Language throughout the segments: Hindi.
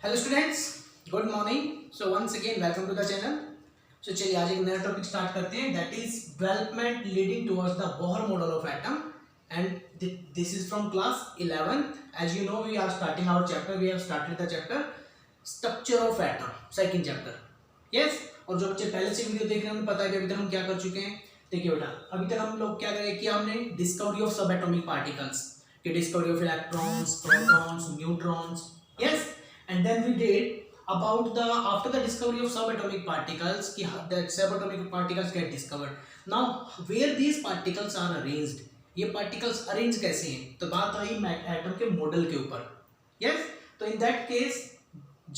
Hello students, good morning. So once again welcome to the channel. So चलिए आज एक नया टॉपिक स्टार्ट करते हैं, that is development leading towards the Bohr model of atom and this is from class 11th। As you know we are starting our chapter, we have started the chapter structure of atom, second chapter. Yes, और जो बच्चे पहले से वीडियो देख रहे हैं उन्हें पता है कि अभी तक हम क्या कर चुके हैं। देखिए बेटा, अभी तक हम लोग क्या करें कि हमने डिस्कवरी ऑफ सब एटॉमिक पार्टिकल्स, कि discovery of electrons, protons, neutrons. Yes, and then we did about the after the discovery of subatomic particles ki that subatomic particles get discovered. Now where these particles are arranged, ये particles arrange कैसे हैं, तो बात आई एटम के मॉडल के ऊपर। yes, तो in that case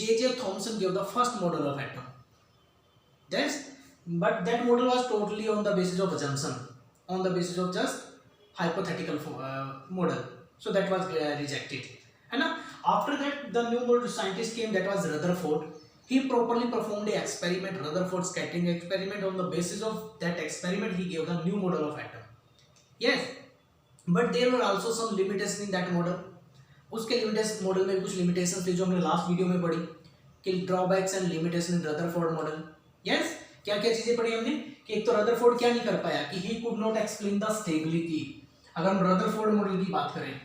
J.J. Thomson gave the first model of atom. Yes, but that model was totally on the basis of assumption, on the basis of just hypothetical model, so that was rejected, है ना। After that the new model scientist came, that was Rutherford. He properly performed a experiment, Rutherford scattering experiment. On the basis of that experiment he gave the new model of atom. Yes, but there were also some limitations in that model. उसके लिमिटेशन मॉडल में कुछ लिमिटेशंस थी जो हमने लास्ट वीडियो में पढ़ी, कि drawbacks and limitation in Rutherford model. Yes, क्या क्या चीजें पढ़ी हमने, कि एक तो रदरफोर्ड क्या नहीं कर पाया, कि he could not explain the stability. अगर हम रदरफोर्ड मॉडल की बात करें,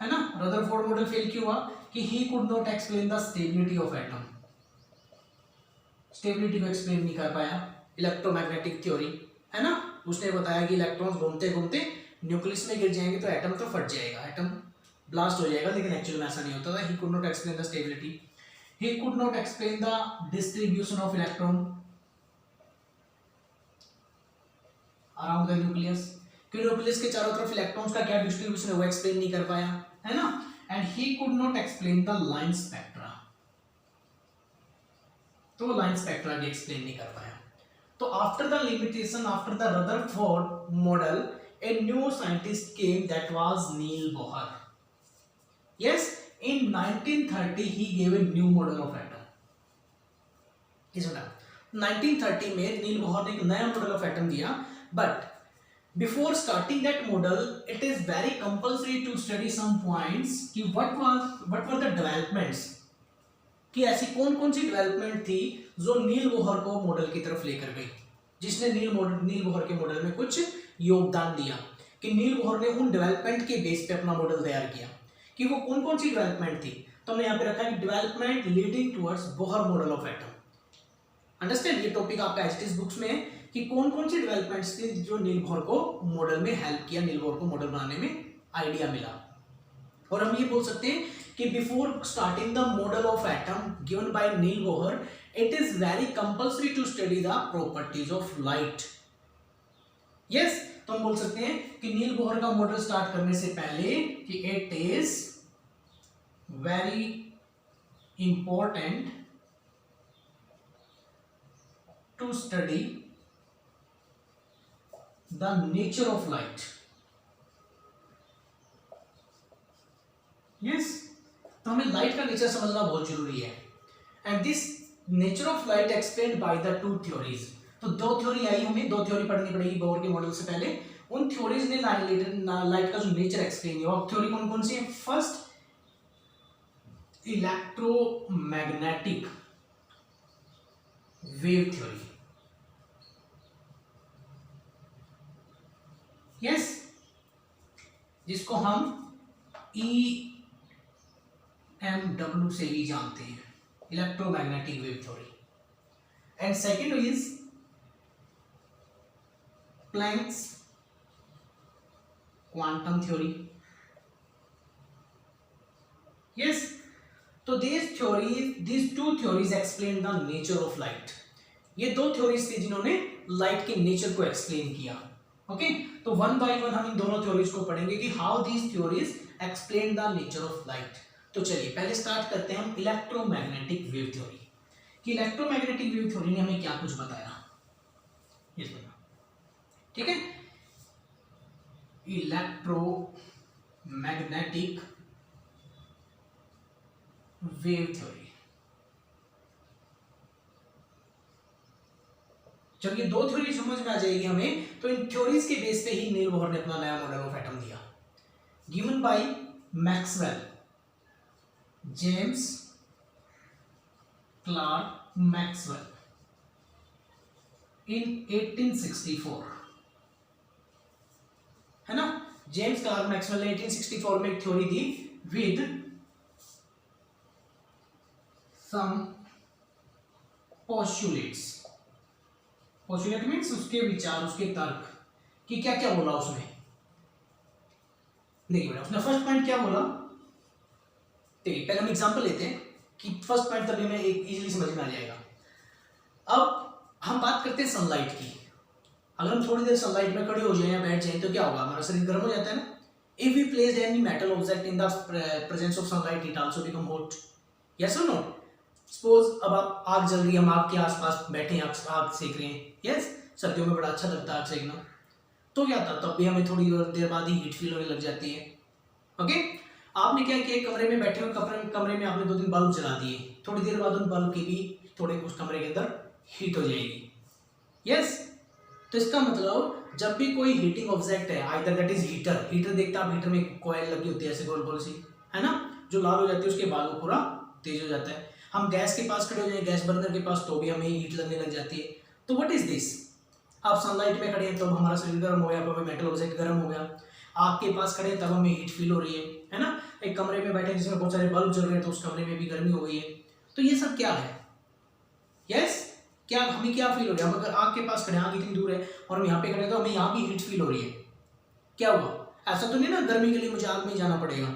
है ना, रदरफोर्ड मॉडल फेल क्यों हुआ, कि he could not explain the stability of atom, stability को एक्सप्लेन नहीं कर पाया। इलेक्ट्रोमैग्नेटिक थ्योरी, है ना, उसने बताया कि इलेक्ट्रॉन्स घूमते घूमते न्यूक्लियस में गिर जाएंगे तो एटम तो फट जाएगा, एटम ब्लास्ट हो जाएगा, लेकिन एक्चुअली में ऐसा नहीं होता था। He could not explain the stability, he could not explain the distribution of electron around the nucleus, कि न्यूक्लियस के चारों तरफ इलेक्ट्रॉन्स का क्या डिस्ट्रीब्यूशन है वो एक्सप्लेन नहीं कर पाया, है ना। And he could not explain the line spectra, तो लाइन स्पेक्ट्रा भी एक्सप्लेन नहीं कर पाया। तो after the limitation, after the Rutherford model, a new scientist came, that was Neil Bohr. Yes, in 1930 he gave a new model of atom. इस बता 1930 में नील बोहर ने एक नया मॉडल ऑफ एटम दिया, but before starting that model it is very compulsory to study some points, कि व्हाट वर द डेवलपमेंट्स, कि ऐसी कौन कौन सी डेवलपमेंट थी जो नील बोहर को मॉडल की तरफ लेकर गई, जिसने नील बोहर के मॉडल में कुछ योगदान दिया, कि नील बोहर ने उन डेवलपमेंट के बेस पे अपना मॉडल तैयार किया, कि वो कौन कौन सी डेवलपमेंट थी। तो हमने यहाँ पे रखा है development leading towards Bohr model of atom. Understand, ये टॉपिक आपका एचटीएस बुक्स में है, कि कौन कौन सी डेवलपमेंट्स थी जो नील बोहर को मॉडल में हेल्प किया, नील बोहर को मॉडल बनाने में आइडिया मिला। और हम ये बोल सकते हैं कि before starting the model of atom given by Niels Bohr, it is very compulsory to study the properties of light. Yes, तो हम बोल सकते हैं कि नील बोहर का मॉडल स्टार्ट करने से पहले कि it is very important to study the nature of light. Yes, तो हमें लाइट का नेचर समझना बहुत जरूरी है, and this nature of light explained by the two theories. तो दो थ्योरी आई, हमें दो थ्योरी पढ़नी पड़ेगी बोहर के मॉडल से पहले। उन थ्योरीज ने लाइट का जो नेचर एक्सप्लेन किया। और थ्योरी कौन कौन सी है? First, electromagnetic wave theory. Yes, जिसको हम EMW से भी जानते हैं, electromagnetic wave theory. And second is Planck's quantum theory. Yes, तो these two theories explain the nature of light. ये दो थ्योरीज थी जिन्होंने लाइट के नेचर को एक्सप्लेन किया। ओके, तो वन बाय वन हम इन दोनों थ्योरीज को पढ़ेंगे कि how these theories explain the nature of light. तो चलिए पहले स्टार्ट करते हैं हम इलेक्ट्रोमैग्नेटिक वेव थ्योरी, कि इलेक्ट्रोमैग्नेटिक वेव थ्योरी ने हमें क्या कुछ बताया। ये बताओ, ठीक है, इलेक्ट्रोमैग्नेटिक वेव थ्योरी। जब ये दो थ्योरी समझ में आ जाएगी हमें, तो इन थ्योरीज के बेस पे ही नील बोहर ने अपना नया मॉडल ऑफ एटम दिया, given by Maxwell. James Clark Maxwell in 1864, है ना। जेम्स क्लार्क मैक्सवेल ने 1864 में एक थ्योरी दी with some postulates. Postulate means उसके विचार, उसके तर्क कि क्या क्या बोला उसने। देखिए बेटा, उसने फर्स्ट पॉइंट क्या बोला, देखिए पहले हम एग्जांपल लेते हैं कि फर्स्ट पॉइंट तभी हमें एक इजीली समझ में आ जाएगा। अब हम बात करते हैं सनलाइट की। अगर हम थोड़ी देर सनलाइट में खड़े हो जाए या बैठ जाए तो क्या होगा, हमारा शरीर गर्म हो जाता है ना। If we placed any metal object in the presence of sunlight it also become hot, yes और नो। सपोज अब आप आग जल रही है, हम आग के आसपास बैठे हैं, आग सेक रहे हैं, यस। सर्दियों में बड़ा अच्छा लगता है आग सेकना, तो क्या था, तब भी हमें थोड़ी देर बाद ही हीट फील होने लग जाती है। ओके, आपने क्या किया, कमरे में बैठे हुए कमरे में आपने 2-3 बल्ब जला दिए, थोड़ी देर बाद उन बल्ब की भी थोड़े उस कमरे के अंदर हीट हो जाएगी, यस। तो इसका मतलब जब भी कोई हीटिंग ऑब्जेक्ट है, either that is heater, heater देखते हैं आप, हीटर में कॉइल लगी होती है ऐसे गोल गोल सी, है ना, जो लाल हो जाती है उसके बाद वो पूरा तेज हो जाता है। हम गैस के पास खड़े हो जाए, गैस बर्नर के पास, तो भी हमें हीट लगने लग जाती है। तो व्हाट इज दिस, आप सनलाइट में खड़े हैं तब हमारा शरीर गर्म हो गया, कोई मेटल ऑब्जेक्ट गर्म हो गया। आग के पास खड़े हैं तब हमें हीट फील हो रही है ना। एक कमरे में बैठे जिसमें बहुत सारे बल्ब जल रहे हैं तो उस कमरे में भी गर्मी हो गई है। तो ये सब क्या है, यस। क्या हमें क्या फील हो रहा है, हम अगर आग के पास खड़े हैं, आग इतनी दूर है और हम यहाँ पे खड़े हैं तो हमें यहाँ भी हीट फील हो रही है। क्या हुआ, ऐसा तो नहीं ना गर्मी के लिए मुझे आग में जाना पड़ेगा,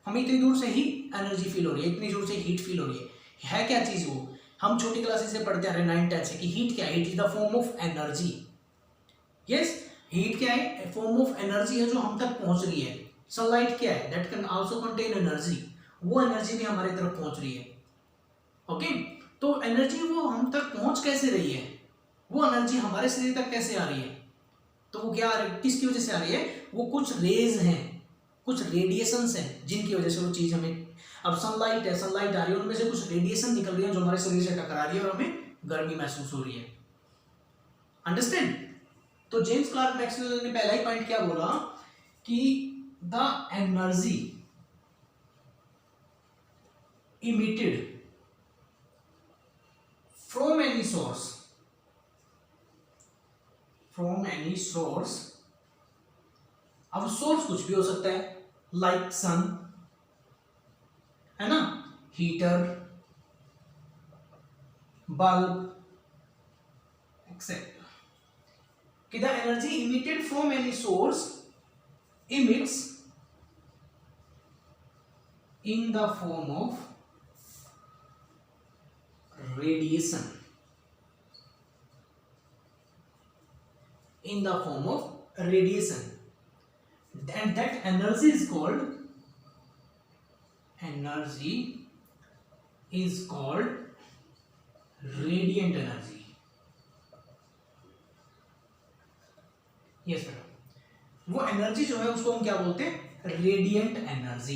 हमें इतनी दूर से ही एनर्जी फील हो रही है, इतनी दूर से हीट फील हो रही है क्या चीज वो। हम छोटी क्लासेस से पढ़ते आ रहे हैं 9-10 से कि हीट क्या है, heat is the form of energy, yes. Heat क्या है, फॉर्म ऑफ एनर्जी है जो हम तक पहुंच रही है। सनलाइट क्या है, that can also contain energy, वो एनर्जी भी हमारी तरफ पहुंच रही है। ओके, तो एनर्जी वो हम तक पहुंच कैसे रही है, वो एनर्जी हमारे शरीर तक कैसे आ रही है, तो वो क्या आ रही है, किसकी वजह से आ रही है, वो कुछ रेज हैं, कुछ रेडिएशंस हैं जिनकी वजह से वो चीज हमें, अब सनलाइट है, सनलाइट आ रही है, उनमें से कुछ रेडिएशन निकल रही है जो हमारे शरीर से टकरा रही है और हमें गर्मी महसूस हो रही है। अंडरस्टैंड। तो जेम्स क्लार्क मैक्सवेल ने पहला ही पॉइंट क्या बोला कि the energy emitted from any source, from any source, अब सोर्स कुछ भी हो सकता है, लाइक सन, है ना, हीटर, बल्ब एक्सेट्रा, कि the energy emitted from any source emits in the form of radiation, in the form of radiation, and that energy is called radiant energy, yes बेटा। वो एनर्जी जो है उसको हम क्या बोलते हैं, रेडिएंट एनर्जी।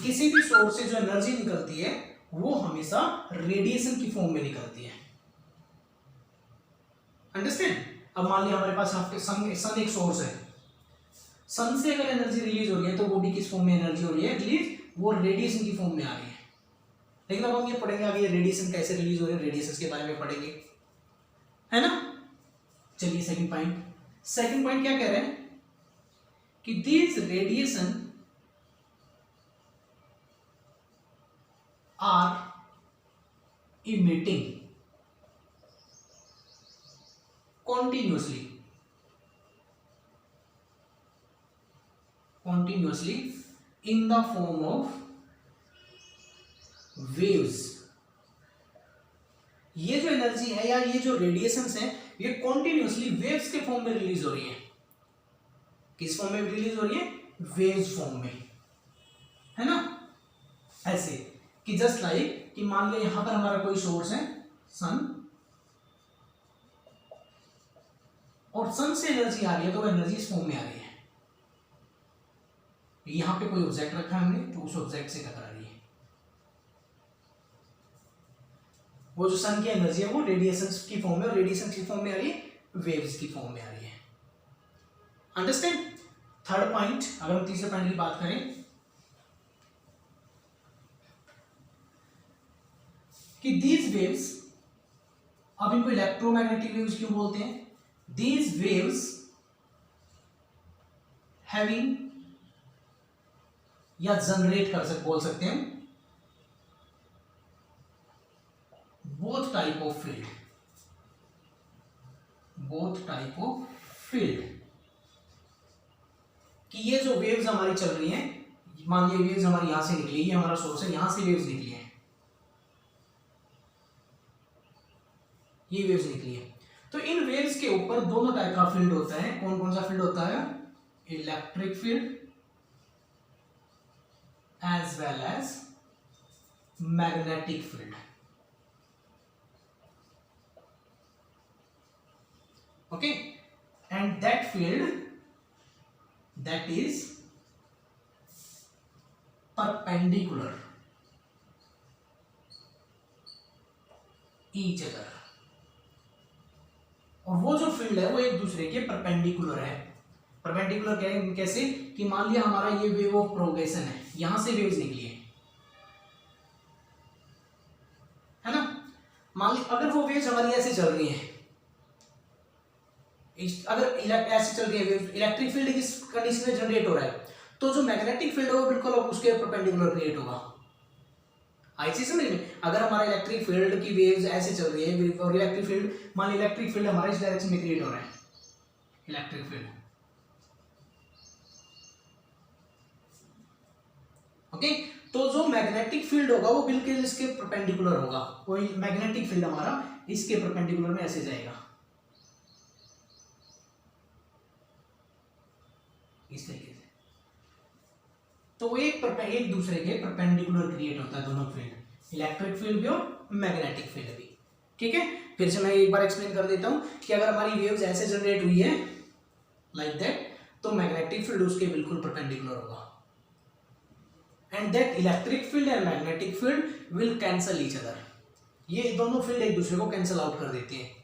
किसी भी सोर्स से जो एनर्जी निकलती है वो हमेशा रेडिएशन की फॉर्म में निकलती है, अंडरस्टैंड। अब मान लिया हमारे पास सन एक सोर्स है, सन से अगर एनर्जी रिलीज हो रही है तो वो भी किस फॉर्म में एनर्जी हो रही है रिलीज, वो रेडिएशन की फॉर्म में आ रही है। लेकिन अब हम ये पढ़ेंगे आगे रेडिएशन कैसे रिलीज हो रही है, रेडिएशन के बारे में पढ़ेंगे, है ना। चलिए सेकंड पॉइंट क्या कह रहे हैं कि these radiation are emitting continuously in the form of waves। ये जो एनर्जी है या ये जो रेडिएशंस हैं ये कॉन्टिन्यूसली वेव्स के फॉर्म में रिलीज हो रही है। किस फॉर्म में रिलीज हो रही है, वेव्स फॉर्म में, है ना। ऐसे कि जस्ट लाइक कि मान लो यहां पर हमारा कोई सोर्स है सन, और सन से एनर्जी आ रही है तो वो एनर्जी इस फॉर्म में आ रही है। यहां पे कोई ऑब्जेक्ट रखा है हमने तो उस ऑब्जेक्ट से टकरा रही है, वो जो सन की एनर्जी है वो रेडिएशन की फॉर्म में, और रेडिएशन की फॉर्म में आ रही है, वेव्स की फॉर्म में आ रही है, अंडरस्टैंड। थर्ड पॉइंट, अगर हम तीसरे पॉइंट की बात करें, कि दीज वेव्स, अब इनको इलेक्ट्रोमैग्नेटिक वेव्स क्यों बोलते हैं? दीज वेव्स हैविंग, या जनरेट बोल सकते हैं, both type of field, both type of field, कि ये जो वेव्स हमारी चल रही हैं, मान लीजिए वेव्स हमारी यहां से निकली, ये हमारा सोर्स है, यहां से वेव्स निकली हैं, ये वेव्स निकली है, तो इन वेव्स के ऊपर दोनों टाइप का फील्ड होता है। कौन कौन सा फील्ड होता है? Electric field as well as magnetic field. Okay, and that field that is perpendicular each other, और वो जो फील्ड है वो एक दूसरे के परपेंडिकुलर है। परपेंडिकुलर कैसे? कि मान लिया हमारा ये वेव ऑफ प्रोग्रेशन है, यहां से वेव्स निकली है ना, मान ली अगर वो वेव्स हमारी ऐसे चल रही हैं, अगर ऐसे चल रही है वेव, इलेक्ट्रिक फील्ड किस कंडीशन में जनरेट हो रहा है, तो जो मैग्नेटिक फील्ड होगा बिल्कुल उसके परपेंडिकुलर क्रिएट होगा। आई चीज समझ में? अगर हमारा इलेक्ट्रिक फील्ड की वेव्स ऐसे चल रही है और इलेक्ट्रिक फील्ड, मान ली इलेक्ट्रिक फील्ड हमारे इस डायरेक्शन में क्रिएट हो रहा है, इलेक्ट्रिक फील्ड, ओके, तो जो मैग्नेटिक फील्ड होगा वो बिल्कुल इसके परपेंडिकुलर होगा, कोई मैग्नेटिक फील्ड हमारा इसके परपेंडिकुलर में ऐसे जाएगा, इस तरीके से, तो एक दूसरे के परपेंडिकुलर क्रिएट होता है दोनों फील्ड, इलेक्ट्रिक फील्ड भी और मैग्नेटिक फील्ड भी। ठीक है, फिर से मैं एक बार एक्सप्लेन कर देता हूं कि अगर हमारी वेव्स ऐसे जनरेट हुई है लाइक दैट, तो मैग्नेटिक फील्ड उसके बिल्कुल परपेंडिकुलर होगा, and that electric field and magnetic field will cancel each other, ये दोनों फील्ड एक दूसरे को कैंसल आउट कर देते हैं।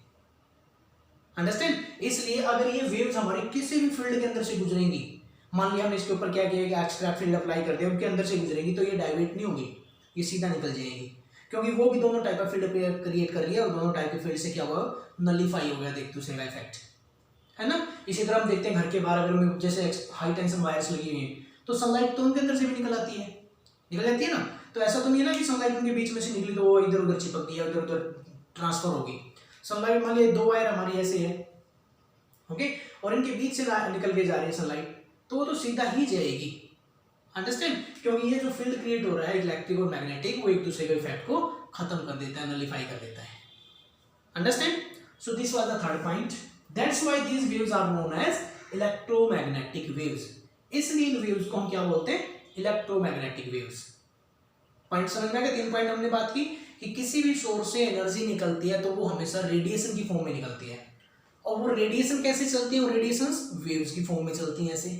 अंडरस्टैंड? इसलिए अगर ये वेव्स हमारी किसी भी फील्ड के अंदर से गुजरेंगी, मान लिया हमने इसके ऊपर क्या किया कि एक्स्ट्रा फील्ड अप्लाई कर दिया, उनके अंदर से गुजरेगी, तो ये डाइवर्ट नहीं होगी, ये सीधा निकल जाएगी, क्योंकि वो भी दोनों टाइप का फील्ड क्रिएट कर रही है और दोनों टाइप के फील्ड से क्या हुआ, नलीफाई हो गया एक दूसरे का इफेक्ट, है ना। इसी तरह हम देखते हैं घर के बाहर अगर जैसे हाई टेंशन वायर्स लगी हुई हैं, तो सनलाइट तो उनके अंदर से भी निकल आती है, निकल जाती है ना, तो ऐसा तो नहीं है ना कि सनलाइट उनके बीच में से निकली तो वो इधर उधर चिपक गई, इधर उधर ट्रांसफर होगी। सनलाइट मान लीजिए दो वायर हमारी ऐसे है, ओके, और इनके बीच से निकल के जा रही है सनलाइट, तो वो तो सीधा ही जाएगी। अंडरस्टैंड? क्योंकि ये जो फील्ड क्रिएट हो रहा है इलेक्ट्रिक और मैग्नेटिक, वो एक दूसरे के इफेक्ट को खत्म कर देता है, नलीफाई कर देता है। Understand? So this was the third point, that's why these waves are known as electromagnetic waves. इसलिए इन वेव्स को हम क्या बोलते हैं? Electromagnetic waves. पॉइंट समझ में आ गया? 3 पॉइंट हमने बात की कि किसी भी सोर्स से एनर्जी निकलती है तो वो हमेशा रेडिएशन की फॉर्म में निकलती है, और वो रेडिएशन कैसे चलती है? वो रेडिएशंस वेव्स की फॉर्म में चलती हैं ऐसे,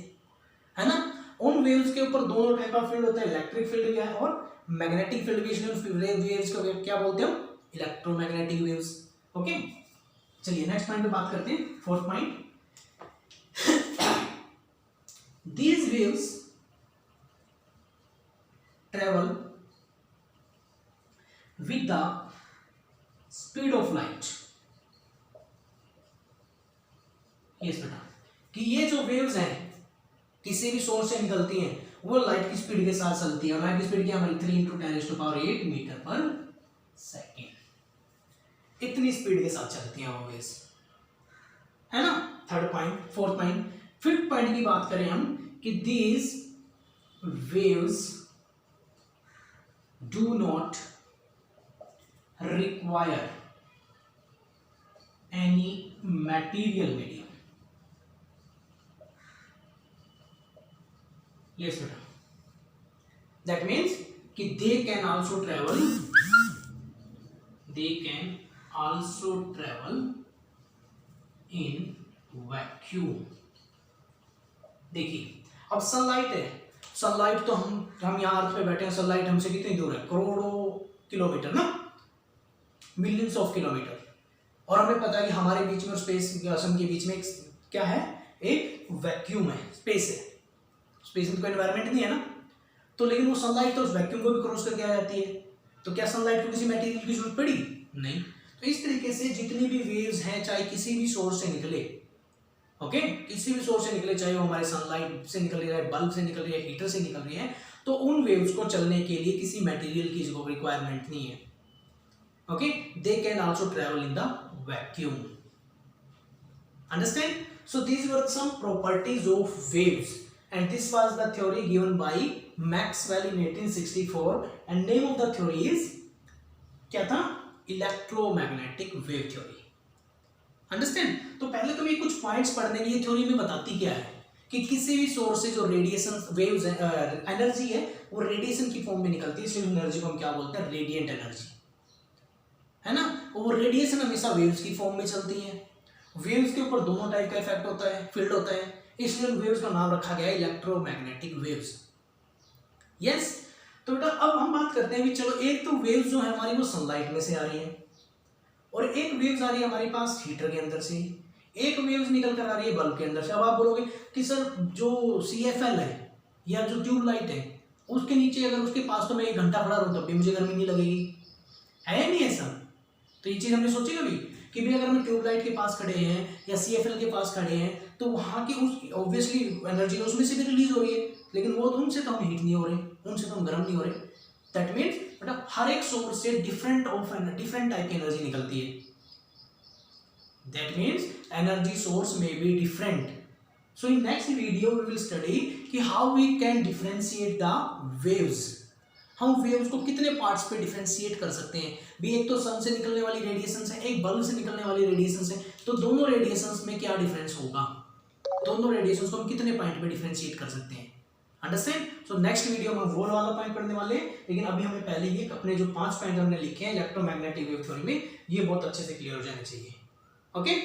है ना। उन वेव्स के ऊपर दोनों टाइप का फील्ड होता है, इलेक्ट्रिक फील्ड भी है और मैग्नेटिक फील्ड भी, इसलिए वेव्स को क्या बोलते हैं? Electromagnetic waves. ओके, चलिए नेक्स्ट पॉइंट पे बात करते हैं, fourth point. These waves travel with the speed of light. Yes बेटा, कि ये जो वेव्स हैं किसी भी सोर्स से निकलती हैं, वो लाइट की स्पीड के साथ चलती है, लाइट की स्पीड क्या हमारी 3 × 10⁸ मीटर पर सेकेंड, इतनी स्पीड के साथ चलती हैं वो वेव्स, है ना। Third point, fourth point. Fifth point की बात करें हम कि these waves do not require any material medium. Yes बेटा, that means कि they can also travel in vacuum। देखिए अब सनलाइट है, सनलाइट तो हम यहाँ अर्थ पे बैठे हैं, सनलाइट हमसे कितनी दूर है? करोड़ों किलोमीटर ना, मिलियंस ऑफ किलोमीटर, और हमें पता है कि हमारे बीच में और स्पेस के बीच में क्या है? एक वैक्यूम है, स्पेस है। स्पेस में कोई एनवायरनमेंट नहीं है ना, तो लेकिन वो सनलाइट तो उस वैक्यूम को भी क्रॉस करके आ जाती है, तो क्या सनलाइट को किसी मटेरियल की जरूरत पड़ी? नहीं। तो इस तरीके से जितनी भी वेव्स हैं, चाहे किसी भी सोर्स से निकले, ओके, किसी भी सोर्स से निकले, चाहे वो हमारे सनलाइट से निकल रही है, बल्ब से निकल रही है, हीटर से निकल रही है, तो उन वेव्स को चलने के लिए किसी मटेरियल की रिक्वायरमेंट नहीं है। Okay, they can also travel in the vacuum. Understand? So these were some properties of waves and this was the theory given by Maxwell in 1864 and name of the theory is क्या था? Electromagnetic wave theory. अंडरस्टैंड? तो पहले तो ये कुछ पॉइंट्स पढ़ने की, ये थ्योरी में बताती क्या है कि किसी भी सोर्स से जो रेडिएशन वेव्स एनर्जी है वो रेडिएशन की फॉर्म में निकलती है, इसलिए एनर्जी को हम क्या बोलते हैं? रेडिएंट एनर्जी, है ना। वो रेडिएशन हमेशा वेव्स की फॉर्म में चलती है। वेव्स के ऊपर दोनों टाइप का इफेक्ट होता है, फील्ड होता है, इसलिए वेव्स का नाम रखा गया है इलेक्ट्रोमैग्नेटिक वेव्स। यस। तो बेटा अब हम बात करते हैं भी, चलो एक तो वेव्स जो है हमारी वो सनलाइट में से आ रही है, और एक वेव्स आ रही है हमारे पास हीटर के अंदर से, एक वेव्स निकल कर आ रही है बल्ब के अंदर से। अब आप बोलोगे कि सर जो CFL है या जो ट्यूबलाइट है उसके नीचे अगर उसके पास तो मैं 1 घंटा खड़ा रहूँ तब भी मुझे गर्मी नहीं लगेगी, है या नहीं ऐसा? तो ये चीज़ हमने सोची कभी कि भाई अगर हम ट्यूबलाइट के पास खड़े हैं या CFL के पास खड़े हैं तो वहाँ की उस ऑब्वियसली एनर्जी उसमें से भी रिलीज हो रही है, लेकिन वो तो उनसे तो हम हीट नहीं हो रहे, उनसे तो हम गर्म नहीं हो रहे। दैट मीन्स मतलब हर एक सोर्स से डिफरेंट टाइप की एनर्जी निकलती है। दैट मीन्स एनर्जी सोर्स में be different. So in next video we will study कि how we can differentiate the waves. हम वेव्स को कितने पार्ट्स पे डिफरेंशिएट कर सकते हैं भी, एक तो सन से निकलने वाली रेडिएशन है, एक बल्ब से निकलने वाली रेडिएशन है, तो दोनों रेडिएशंस में क्या डिफरेंस होगा, दोनों रेडिएशंस को हम कितने पॉइंट पे डिफरेंशिएट कर सकते हैं। अंडरस्टैंड? सो नेक्स्ट वीडियो में वो वाला पॉइंट पढ़ने वाले हैं, लेकिन अभी हमें पहले ये अपने जो 5 पॉइंट हमने लिखे हैं इलेक्ट्रोमैग्नेटिक वेव थ्योरी में, ये बहुत अच्छे से क्लियर हो जाने चाहिए। ओके।